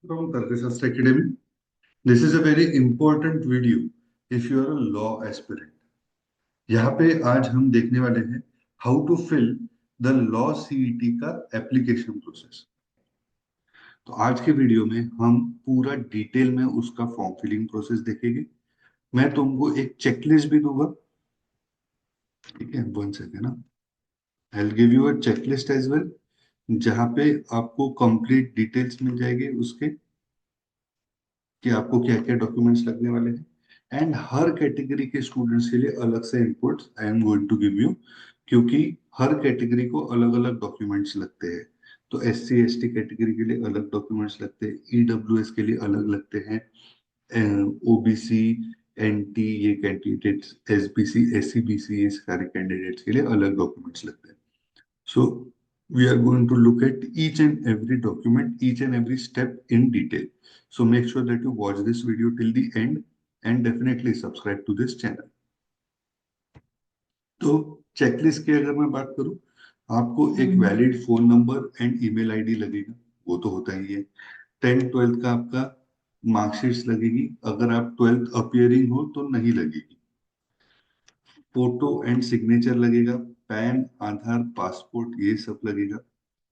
from Tarkashastra Academy. This is a very important video if you are a law aspirant. यहाँ पे आज हम देखने वाले हैं how to fill the law CET का एप्लीकेशन प्रोसेस। तो आज के वीडियो में हम पूरा डिटेल में उसका फॉर्म फिलिंग प्रोसेस देखेंगे। मैं तुमको एक चेकलिस्ट भी दूंगा, ठीक है? 1 सेकेंड ना, I will give you a checklist as well, जहाँ पे आपको कंप्लीट डिटेल्स मिल जाएगी उसके कि आपको क्या क्या डॉक्यूमेंट्स लगने वाले हैं। एंड हर कैटेगरी के स्टूडेंट्स के लिए अलग से inputs I am going to give you, क्योंकि हर कैटेगरी को अलग अलग डॉक्यूमेंट्स लगते हैं। तो SC ST कैटेगरी के लिए अलग डॉक्यूमेंट्स लगते हैं, EWS के लिए अलग लगते हैं, OBC NT ये कैंडिडेट्स, SBC SC BC ये सारे कैंडिडेट्स के लिए अलग डॉक्यूमेंट्स लगते हैं। So we are going to look at each and every document, each and every step in detail. So make sure that you watch this video till the end and definitely subscribe to this channel. तो checklist की अगर मैं बात करूं, आपको एक valid phone number and email ID लगेगा, वो तो होता ही है। 10th 12th का आपका मार्कशीट्स लगेगी, अगर आप 12th अपियरिंग हो तो नहीं लगेगी। फोटो एंड सिग्नेचर लगेगा, पैन आधार पासपोर्ट ये सब लगेगा।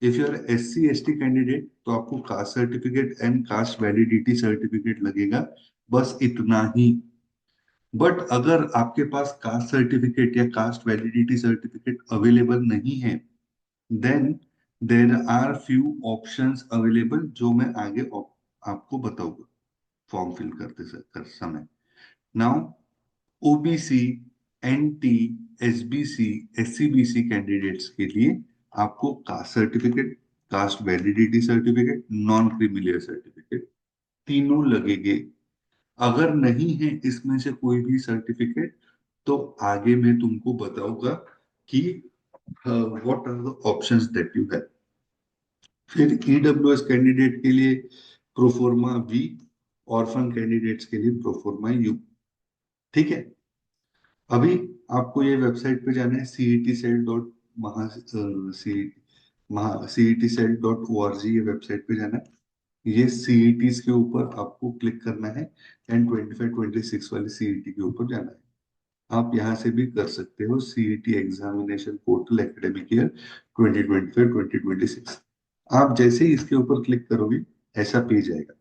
If you are SC ST candidate तो आपको caste certificate and caste validity certificate लगेगा, बस इतना ही। बट अगर आपके पास कास्ट सर्टिफिकेट या कास्ट वैलिडिटी सर्टिफिकेट अवेलेबल नहीं है, then there are few options available जो मैं आगे आपको बताऊंगा फॉर्म फिल कर समय। Now OBC NT SBC SCBC candidates के लिए आपको caste certificate, cast validity certificate, non creamy layer certificate तीनों लगेंगे। अगर नहीं है इसमें से कोई भी सर्टिफिकेट तो आगे मैं तुमको बताऊंगा कि what are the options that you have. फिर EWS कैंडिडेट के लिए प्रोफोर्मा V, ऑर्फन कैंडिडेट्स के लिए प्रोफोर्मा U, ठीक है? अभी आपको ये वेबसाइट पे जाना है CETSEL.org, ये वेबसाइट पे जाना है। ये CETs के ऊपर आपको क्लिक करना है एंड 25-26 वाली CET के ऊपर जाना है। आप यहाँ से भी कर सकते हो CET examination portal academic year 2025-2026। आप जैसे ही इसके ऊपर क्लिक करोगे ऐसा पेज आएगा।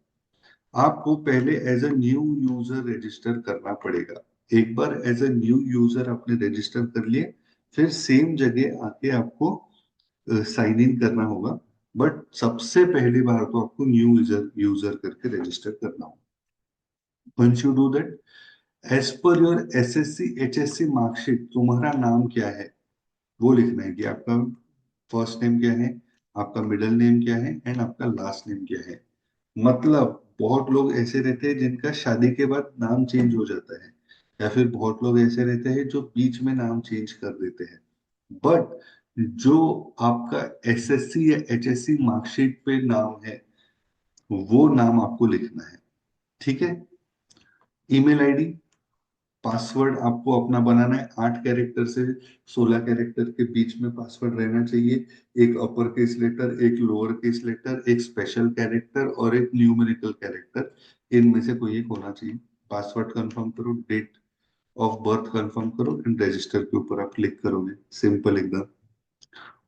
आपको पहले as a new user register करना पड़ेगा। एक बार एज अ न्यू यूजर आपने रजिस्टर कर लिए, फिर सेम जगह आके आपको साइन इन करना होगा। बट सबसे पहली बार तो आपको न्यू यूजर यूजर करके रजिस्टर करना होगा। Once you do that, as per your SSC HSC marksheet तुम्हारा नाम क्या है वो लिखना है कि आपका फर्स्ट नेम क्या है, आपका मिडिल नेम क्या है एंड आपका लास्ट नेम क्या है। मतलब बहुत लोग ऐसे रहते हैं जिनका शादी के बाद नाम चेंज हो जाता है, या फिर बहुत लोग ऐसे रहते हैं जो बीच में नाम चेंज कर देते हैं। बट जो आपका SSC या HSC मार्कशीट पे नाम है वो नाम आपको लिखना है, ठीक है? ईमेल आईडी, पासवर्ड आपको अपना बनाना है। 8 कैरेक्टर से 16 कैरेक्टर के बीच में पासवर्ड रहना चाहिए। एक अपर केस लेटर, एक लोअर केस लेटर, एक स्पेशल कैरेक्टर और एक न्यूमेरिकल कैरेक्टर, इनमें से कोई एक होना चाहिए। पासवर्ड कंफर्म करो, डेट ऑफ बर्थ कंफर्म करो एंड रजिस्टर के ऊपर आप क्लिक करोगे, सिंपल एकदम।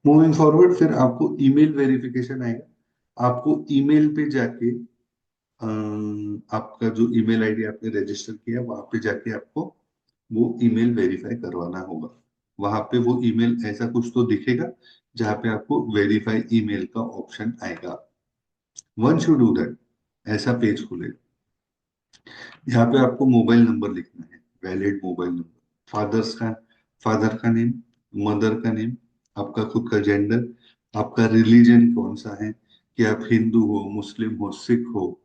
मूविंग फॉरवर्ड, फिर आपको ईमेल वेरिफिकेशन आएगा। आपको ईमेल पे जाके आपका जो ईमेल आईडी आपने रजिस्टर किया वहां पे जाके आपको वो ईमेल वेरीफाई करवाना होगा। वहां पे वो ईमेल ऐसा कुछ तो दिखेगा जहां पे आपको वेरीफाई ईमेल का ऑप्शन आएगा। वंस यू डू दैट, ऐसा पेज खुलेगा। यहाँ पे आपको मोबाइल नंबर लिखना है, वैलिड मोबाइल नंबर, फादर का नेम, मदर का नेम, आपका खुद का जेंडर, आपका रिलीजन कौन सा है, कि आप हिंदू हो, मुस्लिम हो, सिख हो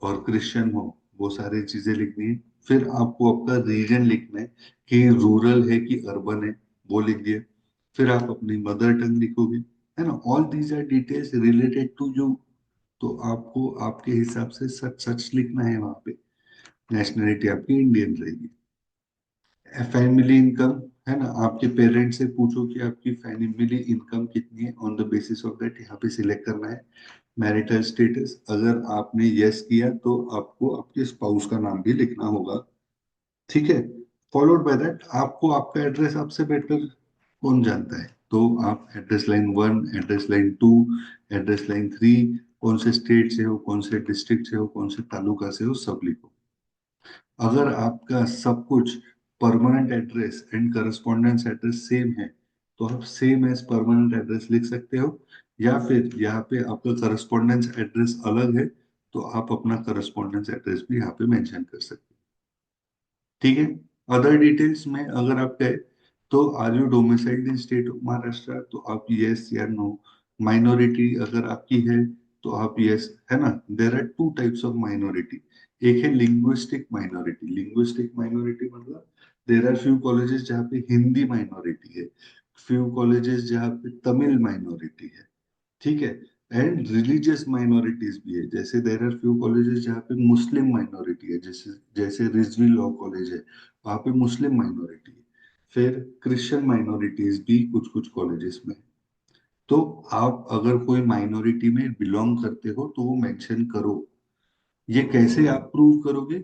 और क्रिश्चियन हो, वो सारी चीजें लिखनी है। फिर आपको आपका रीजन लिखना है कि रूरल है कि अर्बन है, वो लिख दिए। फिर आप अपनी मदर टंग लिखोगे, है ना? All these are details related to you. तो आपको आपके हिसाब से सच सच लिखना है वहां पे। नेशनलिटी आपकी इंडियन रहेगी। फैमिली इनकम, है ना, आपके पेरेंट्स से पूछो कि आपकी फैमिली इनकम कितनी है, on the basis of that यहाँ पे सिलेक्ट करना है। मैरिटल स्टेटस, अगर आपने यस किया तो आपको आपके स्पाउस का नाम भी लिखना होगा। ठीक है। फॉलोड बाय दैट आपको आपका एड्रेस आपसे बेटर कौन जानता है, तो आप address line 1, address line 2, address line 3, कौन से स्टेट से हो, कौन से डिस्ट्रिक्ट से हो, कौन से तालुका से हो, सब लिखो। अगर आपका सब कुछ permanent address and correspondence address same है तो आप सेम एज परमानेंट एड्रेस लिख सकते हो, या फिर यहाँ पे आपका करस्पॉन्डेंस एड्रेस अलग है तो आप अपना करस्पॉन्डेंस एड्रेस भी यहाँ पे मेंशन कर सकते हो। ठीक है। अदर डिटेल्स में अगर आप कहें तो are you domiciled in state of Maharashtra, तो आप यस या नो। माइनॉरिटी अगर आपकी है तो आप यस, है ना। There are two types of minority. एक है लिंग्विस्टिक माइनॉरिटी। लिंग्विस्टिक माइनॉरिटी मतलब देर आर फ्यू कॉलेजेस जहाँ पे हिंदी माइनॉरिटी है, फ्यू कॉलेजेस जहाँ पे तमिल माइनॉरिटी है। ठीक है। एंड रिलीजियस माइनॉरिटीज भी है, जैसे देर आर फ्यू कॉलेजेस जहाँ पे मुस्लिम माइनॉरिटी है, जैसे जैसे रिजवी लॉ कॉलेज है, वहाँ पे मुस्लिम माइनॉरिटी है। फिर क्रिश्चियन माइनॉरिटीज भी कुछ कुछ कॉलेजेस में है। तो आप अगर कोई माइनॉरिटी में बिलोंग करते हो तो वो मेंशन करो। ये कैसे आप प्रूव करोगे?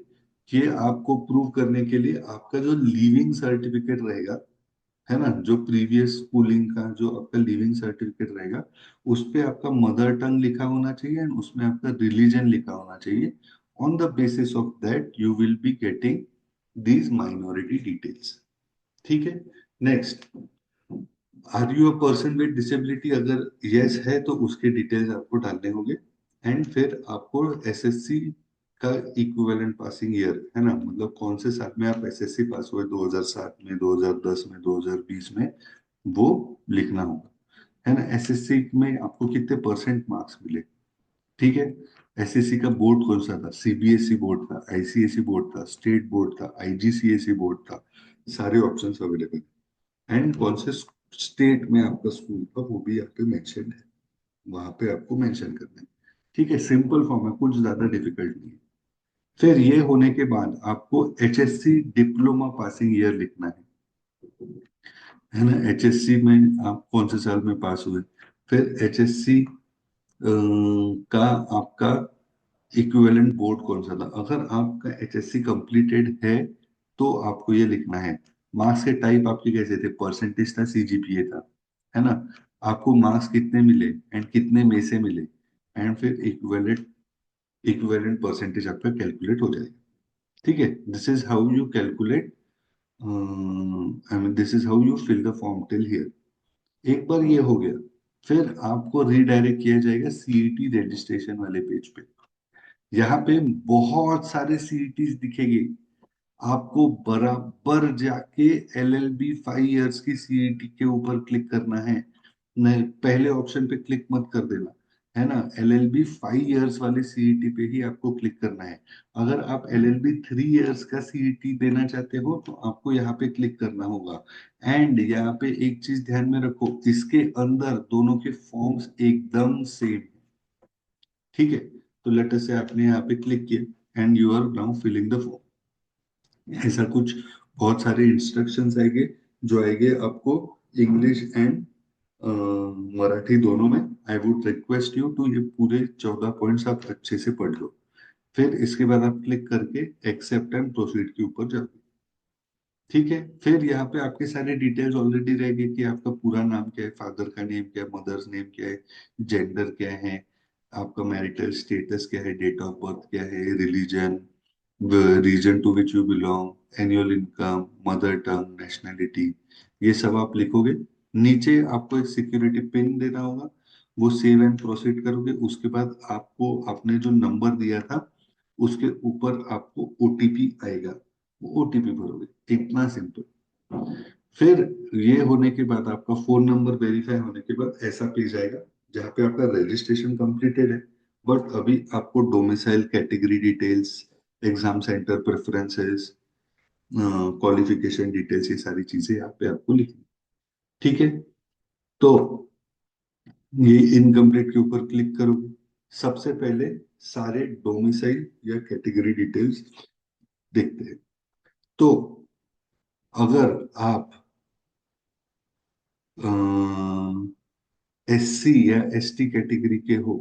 ये आपको प्रूव करने के लिए आपका जो लिविंग सर्टिफिकेट रहेगा, है ना, जो प्रीवियस स्कूलिंग का जो आपका लिविंग सर्टिफिकेट रहेगा, उस पे आपका मदर टंग लिखा होना चाहिए एंड उसमें आपका रिलीजन लिखा होना चाहिए। On the basis of that you will be getting these minority details. ठीक है। Next, are you a person with disability, अगर यस है तो उसके डिटेल्स आपको डालने होंगे। एंड फिर आपको एसएससी का इक्विवेलेंट पासिंग ईयर, है ना, मतलब कौन से साल में आप एसएससी पास हुए, 2007 में, 2010 में, 2020 में, वो लिखना होगा। है ना। एसएससी में आपको कितने परसेंट मार्क्स मिले। ठीक है। एसएससी का बोर्ड कौन सा था, सीबीएसई बोर्ड था, आईसीएसई बोर्ड था, स्टेट बोर्ड था, आईजीसीएसई बोर्ड था, सारे ऑप्शंस अवेलेबल। एंड कौन से स्टेट में आपका स्कूल था वो भी यहाँ पे मेंशन है, वहां पे आपको मेंशन करना है। ठीक है। सिंपल फॉर्म है, कुछ ज्यादा डिफिकल्ट नहीं है। फिर ये होने के बाद आपको एचएससी डिप्लोमा पासिंग ईयर लिखना है ना। एचएससी में आप कौन से साल में पास हुए। फिर एचएससी का आपका इक्विवेलेंट बोर्ड कौन सा था। अगर आपका एचएससी कंप्लीटेड है तो आपको ये लिखना है। मार्क्स के टाइप आपके कैसे थे, परसेंटेज था, सीजीपीए था, है ना। आपको मार्क्स कितने मिले एंड कितने में से मिले, एंड फिर इक्विवेलेंट इक्विवेलेंट परसेंटेज आपका कैलकुलेट हो जाएगा। ठीक है। This is how you calculate, I mean this is how you fill the form till here. एक बार ये हो गया, फिर आपको रीडायरेक्ट किया जाएगा सीईटी रजिस्ट्रेशन वाले पेज पे। यहाँ पे बहुत सारे सीईटीज दिखेंगे। आपको बराबर जाके एलएलबी 5 इयर्स की सीईटी के ऊपर क्लिक करना है। नहीं, पहले ऑप्शन पे क्लिक मत कर देना, है ना। एलएलबी 5 इयर्स वाले सीईटी पे ही आपको क्लिक करना है। अगर आप एलएलबी 3 इयर्स का सीईटी देना चाहते हो तो आपको यहाँ पे क्लिक करना होगा। एंड यहाँ पे एक चीज ध्यान में रखो, इसके अंदर दोनों के फॉर्म्स एकदम सेम। ठीक है। तो लेटर से आपने यहाँ पे क्लिक किया and you are now filling the form. ऐसा कुछ बहुत सारे इंस्ट्रक्शंस आएंगे, जो आएंगे आपको इंग्लिश एंड मराठी दोनों में। I would request you to ये पूरे 14 पॉइंट्स आप अच्छे से पढ़ लो। फिर इसके बाद आप क्लिक करके एक्सेप्ट एंड प्रोसीड के ऊपर जाओ। ठीक है। फिर यहाँ पे आपके सारे डिटेल्स ऑलरेडी रहेंगे कि आपका पूरा नाम क्या है, फादर का नेम क्या है, मदर्स नेम क्या है, जेंडर क्या है, आपका मैरिटल स्टेटस क्या है, डेट ऑफ बर्थ क्या है, religion, region to which you belong, annual income, mother tongue, nationality, ये सब आप लिखोगे। नीचे आपको एक सिक्योरिटी पिन देना होगा, वो सेव एंड प्रोसीड करोगे। उसके बाद आपको आपने जो नंबर दिया था उसके ऊपर आपको ओटीपी आएगा, वो ओटीपी भरोगे, इतना सिंपल। फिर ये होने के बाद आपका फोन नंबर वेरीफाई होने के बाद ऐसा पेज आएगा जहाँ पे आपका रजिस्ट्रेशन कंप्लीटेड है, बट अभी आपको domicile, category details, exam centre preferences, qualification details, ये सारी चीजें यहाँ पे आपको लिखनी। ठीक है। तो ये इनकम्प्लीट के ऊपर क्लिक करोगे। सबसे पहले सारे डोमिसाइल या कैटेगरी डिटेल्स देखते हैं। तो अगर आप एससी या एसटी कैटेगरी के हो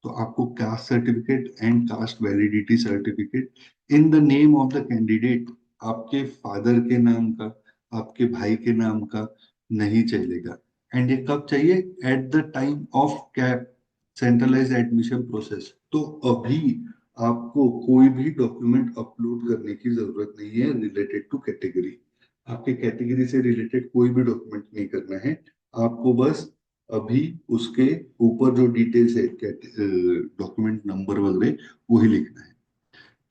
तो आपको caste certificate and caste validity certificate in the name of the candidate, आपके फादर के नाम का, आपके भाई के नाम का नहीं चलेगा। एंड ये कब चाहिए? At the time of CAP centralize admission process. तो अभी आपको कोई भी डॉक्यूमेंट अपलोड करने की जरूरत नहीं है रिलेटेड टू कैटेगरी। आपके कैटेगरी से रिलेटेड कोई भी डॉक्यूमेंट नहीं करना है आपको, बस अभी उसके ऊपर जो डिटेल्स है, डॉक्यूमेंट नंबर वगैरह, वही लिखना है।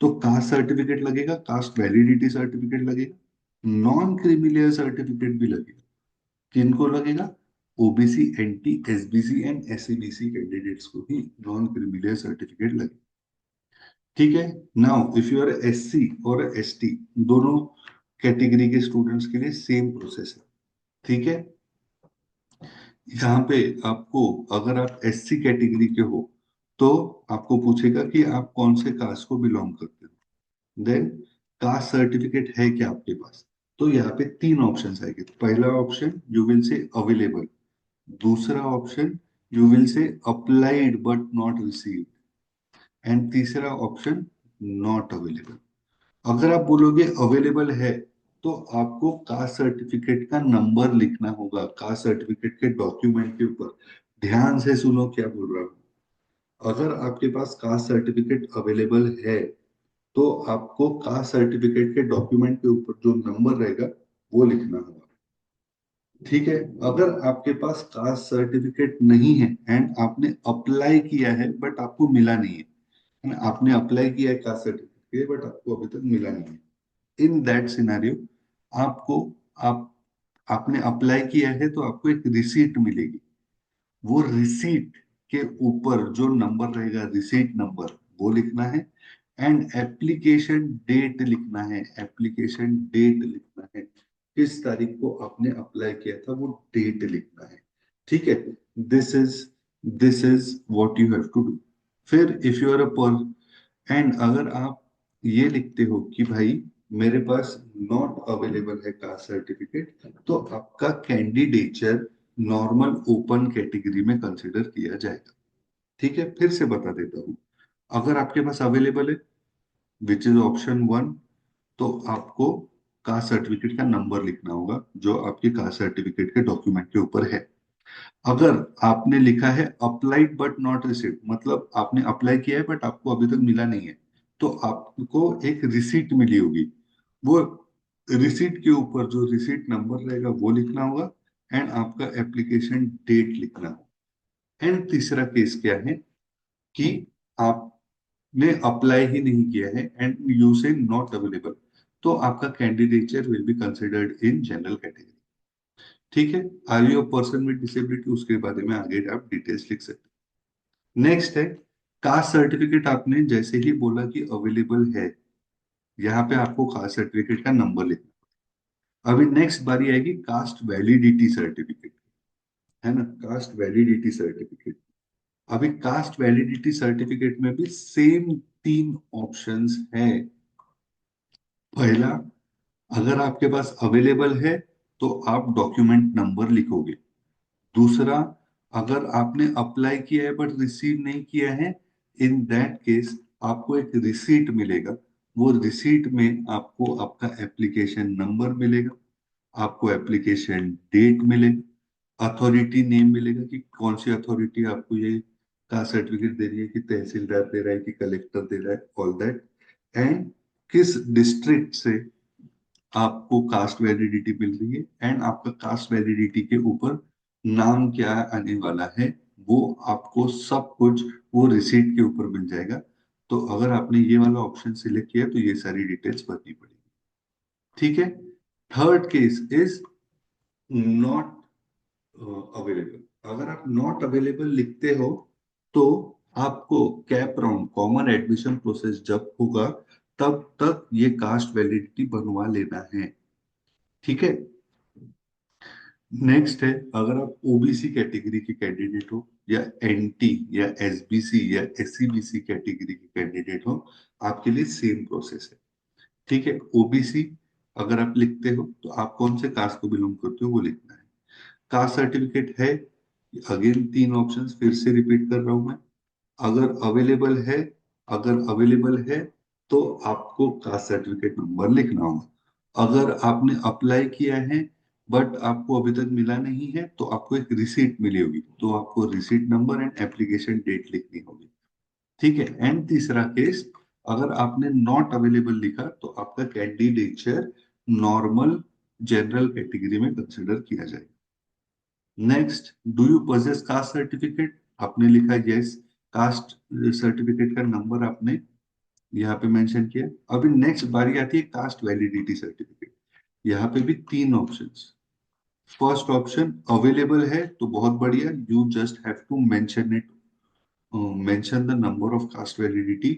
तो कास्ट सर्टिफिकेट लगेगा, कास्ट वैलिडिटी सर्टिफिकेट लगेगा, नॉन क्रिमिलियर सर्टिफिकेट भी लगेगा। किनको लगेगा? OBC, NT, SBC and SCBC candidates को ही नॉन क्रिमिलियर सर्टिफिकेट लगेगा। ठीक है। Now if you are SC और एसटी, दोनों कैटेगरी के स्टूडेंट्स के लिए सेम प्रोसेस है। ठीक है। यहाँ पे आपको, अगर आप एससी कैटेगरी के हो तो आपको पूछेगा कि आप कौन से कास्ट को बिलोंग करते हो। देन कास्ट सर्टिफिकेट है क्या आपके पास? तो यहाँ पे तीन ऑप्शन आएंगे। पहला option you will say available, दूसरा option you will say applied but not received, and तीसरा ऑप्शन नॉट अवेलेबल। अगर आप बोलोगे अवेलेबल है तो आपको कास्ट सर्टिफिकेट का नंबर लिखना होगा कास्ट सर्टिफिकेट के डॉक्यूमेंट के ऊपर। ध्यान से सुनो क्या बोल रहा हूँ। अगर आपके पास कास्ट सर्टिफिकेट अवेलेबल है तो आपको कास्ट सर्टिफिकेट के डॉक्यूमेंट के ऊपर जो नंबर रहेगा वो लिखना होगा। ठीक है। अगर आपके पास कास्ट सर्टिफिकेट नहीं है एंड आपने अप्लाई किया है बट आपको मिला नहीं है, आपने अप्लाई किया है कास्ट सर्टिफिकेट बट आपको अभी तक मिला नहीं है, इन दैट सिनेरियो आपको, आप आपने अप्लाई किया है तो आपको एक रिसीट मिलेगी। वो रिसीट के ऊपर जो नंबर रहेगा, रिसीट नंबर, वो लिखना है। एंड एप्लीकेशन डेट लिखना है, एप्लीकेशन डेट लिखना है, किस तारीख को आपने अप्लाई किया था वो डेट लिखना है। ठीक है। This is this is what you have to do. फिर इफ यू आर अ पर, एंड अगर आप ये लिखते हो कि भाई मेरे पास नॉट अवेलेबल है कास्ट सर्टिफिकेट, तो आपका कैंडिडेचर नॉर्मल ओपन कैटेगरी में कंसिडर किया जाएगा। ठीक है। फिर से बता देता हूँ। अगर आपके पास अवेलेबल है, विच इज ऑप्शन वन, तो आपको कास्ट सर्टिफिकेट का नंबर लिखना होगा जो आपके कास्ट सर्टिफिकेट के डॉक्यूमेंट के ऊपर है। अगर आपने लिखा है अप्लाइड बट नॉट रिसीव्ड, मतलब आपने अप्लाई किया है बट आपको अभी तक मिला नहीं है, तो आपको एक रिसीट मिली होगी। वो रिसीट के ऊपर जो रिसीट नंबर रहेगा वो लिखना होगा, एंड आपका एप्लीकेशन डेट लिखना होगा। एंड तीसरा केस क्या है कि आपने अप्लाई ही नहीं किया है and you say not available, तो आपका candidature will be considered in general category. ठीक है। Are you a person with disability, उसके बारे में आगे आप डिटेल्स लिख सकते हैं। नेक्स्ट है कास्ट सर्टिफिकेट। आपने जैसे ही बोला कि अवेलेबल है, यहाँ पे आपको कास्ट सर्टिफिकेट का नंबर लिखना। अभी नेक्स्ट बारी आएगी कास्ट वैलिडिटी सर्टिफिकेट, है ना, कास्ट वैलिडिटी सर्टिफिकेट। अभी कास्ट वैलिडिटी सर्टिफिकेट में भी सेम तीन ऑप्शंस हैं। पहला, अगर आपके पास अवेलेबल है तो आप डॉक्यूमेंट नंबर लिखोगे। दूसरा, अगर आपने अप्लाई किया है बट रिसीव नहीं किया है, इन दैट केस आपको एक रिसीट मिलेगा। वो रिसीट में आपको आपका एप्लीकेशन नंबर मिलेगा, आपको एप्लीकेशन डेट मिलेगा, अथॉरिटी नेम मिलेगा कि कौन सी अथॉरिटी आपको ये कास्ट सर्टिफिकेट दे रही है, कि तहसीलदार दे रहा है कि कलेक्टर दे रहा है, ऑल दैट। एंड किस डिस्ट्रिक्ट से आपको कास्ट वैलिडिटी मिल रही है, एंड आपका कास्ट वैलिडिटी के ऊपर नाम क्या आने वाला है, वो आपको सब कुछ वो रिसीट के ऊपर मिल जाएगा। तो अगर आपने ये वाला ऑप्शन सिलेक्ट किया तो ये सारी डिटेल्स भरनी पड़ेगी। ठीक है। Third case is not available. अगर आप नॉट अवेलेबल लिखते हो तो आपको cap round, common admission process जब होगा तब तक ये कास्ट वैलिडिटी बनवा लेना है। ठीक है। नेक्स्ट है, अगर आप ओबीसी कैटेगरी के कैंडिडेट हो या एनटी या एसबीसी या एससीबीसी कैटेगरी के कैंडिडेट हो, आपके लिए सेम प्रोसेस है। ठीक है। ओबीसी अगर आप लिखते हो तो आप कौन से कास्ट को बिलोंग करते हो वो लिखना है। कास्ट सर्टिफिकेट है, अगेन तीन ऑप्शंस फिर से रिपीट कर रहा हूं मैं। अगर अवेलेबल है, अगर अवेलेबल है तो आपको कास्ट सर्टिफिकेट नंबर लिखना होगा। अगर आपने अप्लाई किया है बट आपको अभी तक मिला नहीं है तो आपको एक रिसीट मिली होगी, तो आपको receipt number and application date लिखनी होगी। ठीक है। एंड तीसरा केस, अगर आपने नॉट अवेलेबल लिखा तो आपका कैंडिडेचर नॉर्मल जनरल कैटेगरी में कंसिडर किया जाएगा। Next, do you possess caste certificate, आपने लिखा यस, कास्ट सर्टिफिकेट का नंबर आपने यहाँ पे मेंशन किया। अभी नेक्स्ट बारी आती है कास्ट वैलिडिटी सर्टिफिकेट। यहाँ पे भी तीन ऑप्शंस। फर्स्ट ऑप्शन अवेलेबल है तो बहुत बढ़िया, you just have to mention it, mention the number of caste validity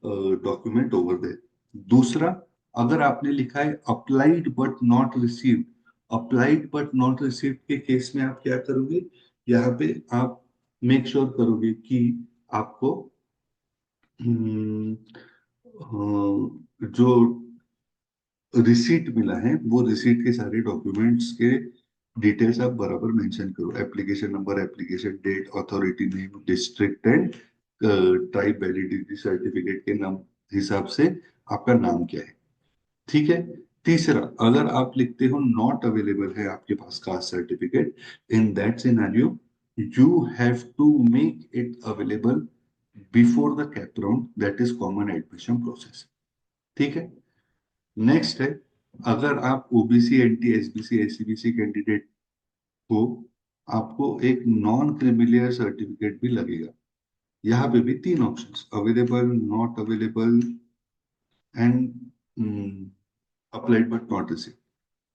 document over there. दूसरा, अगर आपने लिखा है applied but not received, applied but not received के केस में आप क्या करोगे, यहाँ पे आप मेक श्योर करोगे कि आपको हम्म, जो रिसीट मिला है वो रिसीट के सारे डॉक्यूमेंट्स के डिटेल्स आप बराबर मेंशन करो, application number, application date, authority name, district and tribe validity certificate के नाम हिसाब से आपका नाम क्या है। ठीक है। तीसरा, अगर आप लिखते हो नॉट अवेलेबल है आपके पास caste certificate, in that scenario you have to make it available before the cap round, that is common admission process. ठीक है। नेक्स्ट है, अगर आप OBC, NT, SBC, SCBC candidate हो, आपको एक नॉन क्रिमिलियर सर्टिफिकेट भी लगेगा। यहाँ पे भी तीन options, available, not available and applied but not receive.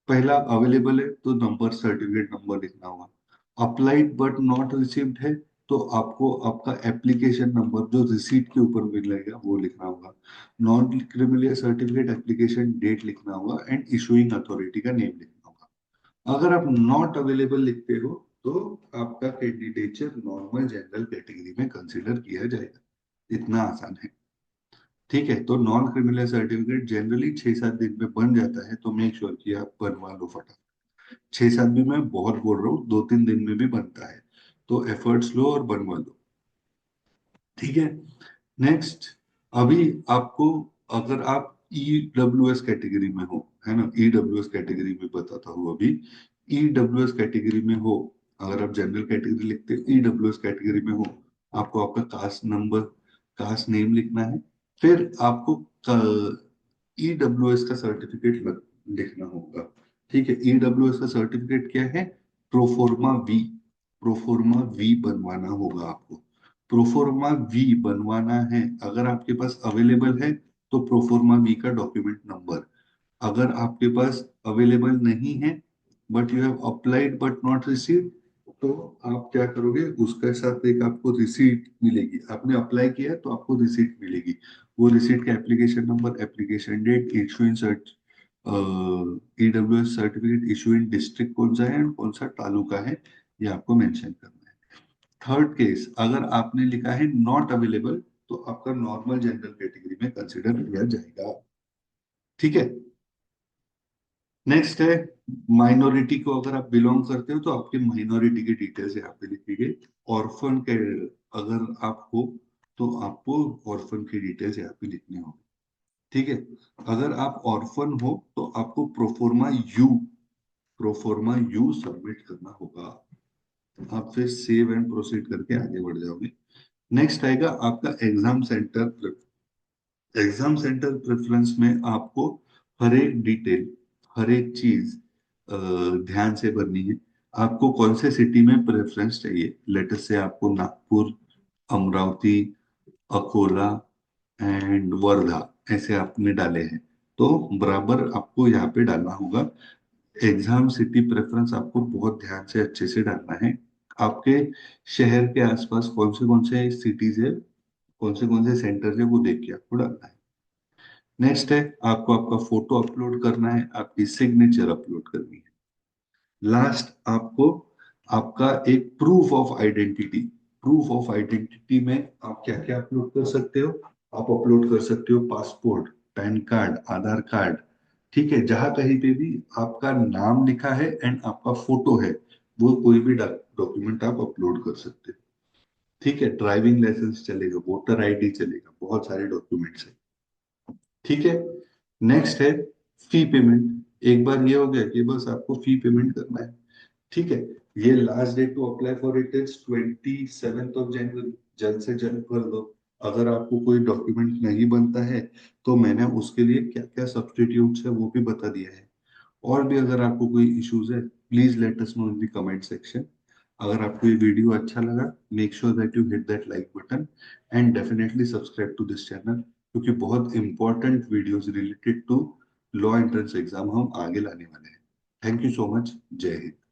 पहला अवेलेबल है तो नंबर, सर्टिफिकेट नंबर लिखना होगा। अप्लाइड बट नॉट रिसीव्ड है तो आपको आपका एप्लीकेशन नंबर जो रिसीट के ऊपर मिलेगा वो लिखना होगा। Non creamy layer certificate application date लिखना होगा एंड इशूइंग अथॉरिटी का नेम लिखना होगा। अगर आप नॉट अवेलेबल लिखते हो तो आपका कैंडिडेचर नॉर्मल जनरल कैटेगरी में कंसिडर किया जाएगा। इतना आसान है। ठीक है। तो नॉन क्रिमिनल सर्टिफिकेट जनरली 6-7 दिन में बन जाता है, तो मेक श्योर कि आप बनवा लो फटाफट। 6-7 भी मैं बहुत बोल रहा हूँ, 2-3 दिन में भी बनता है, तो एफर्ट्स लो और बनवा लो। ठीक है। नेक्स्ट, अभी आपको, अगर आप ईडब्ल्यूएस कैटेगरी में हो, है ना, ईडब्ल्यूएस कैटेगरी में बताता हूँ अभी। ईडब्ल्यूएस कैटेगरी में हो, अगर आप जनरल कैटेगरी लिखते हो, ईडब्ल्यूएस कैटेगरी में हो, आपको आपका कास्ट नंबर, कास्ट नेम लिखना है। फिर आपको ईडब्ल्यूएस का सर्टिफिकेट लिखना होगा। ठीक है। ईडब्ल्यूएस का सर्टिफिकेट क्या है, प्रोफोर्मा वी, प्रोफोर्मा वी बनवाना होगा आपको। प्रोफोर्मा वी बनवाना है, अगर आपके पास अवेलेबल है तो प्रोफोर्मा वी का डॉक्यूमेंट नंबर। अगर आपके पास अवेलेबल नहीं है but you have applied but not received, तो आप क्या करोगे, उसके साथ एक आपको रिसीट मिलेगी, आपने अप्लाई किया है तो आपको रिसीट मिलेगी। वो रिसीट का application number, application date, issue in search, EWS certificate issue in district कौन सा है और कौन सा तालुका है, ये आपको मेंशन करना है। थर्ड केस, अगर आपने लिखा है नॉट अवेलेबल तो आपका नॉर्मल जनरल कैटेगरी में कंसिडर किया जाएगा। ठीक है। नेक्स्ट है, माइनॉरिटी को अगर आप बिलोंग करते हो तो आपके माइनॉरिटी की डिटेल्स यहाँ पे लिखी गई। ऑर्फन के अगर आप हो तो आपको ऑर्फन की डिटेल्स यहाँ पे लिखनी होगी। ठीक है। अगर आप ऑर्फन हो तो आपको proforma you, proforma you submit करना होगा। आप फिर सेव एंड प्रोसीड करके आगे बढ़ जाओगे। नेक्स्ट आएगा आपका exam centre. Exam centre preference में आपको हर एक डिटेल, हर एक चीज ध्यान से भरनी है। आपको कौन से सिटी में प्रेफरेंस चाहिए, लेटर से आपको नागपुर, अमरावती, अकोला एंड वर्धा, ऐसे आपने डाले हैं, तो बराबर आपको यहाँ पे डालना होगा। एग्जाम सिटी प्रेफरेंस आपको बहुत ध्यान से अच्छे से डालना है। आपके शहर के आसपास कौन से सिटीज है, कौन से सेंटर है, वो देख के आपको डालना है। नेक्स्ट है, आपको आपका फोटो अपलोड करना है, आपकी सिग्नेचर अपलोड करनी है। लास्ट, आपको आपका एक proof of identity, proof of identity में आप क्या क्या अपलोड कर सकते हो, आप अपलोड कर सकते हो पासपोर्ट, पैन कार्ड, आधार कार्ड। ठीक है। जहां कहीं पे भी आपका नाम लिखा है एंड आपका फोटो है, वो कोई भी डॉक्यूमेंट आप अपलोड कर सकते हो। ठीक है, ड्राइविंग लाइसेंस चलेगा, वोटर आईडी चलेगा, बहुत सारे डॉक्यूमेंट्स है। ठीक है। नेक्स्ट है फी पेमेंट। एक बार ये हो गया कि बस आपको फी पेमेंट करना है। ठीक है। ये last date to apply for it is 27 January. जल्द से जल्द भर दो। अगर आपको कोई डॉक्यूमेंट नहीं बनता है तो मैंने उसके लिए क्या क्या सब्स्टिट्यूट्स है वो भी बता दिया है। और भी अगर आपको कोई इश्यूज है, please let us know in the comment section. अगर आपको ये वीडियो अच्छा लगा, make sure that you hit that like button and definitely subscribe to this channel, क्योंकि बहुत important videos related to law entrance exam हम आगे लाने वाले हैं। Thank you so much. जय हिंद।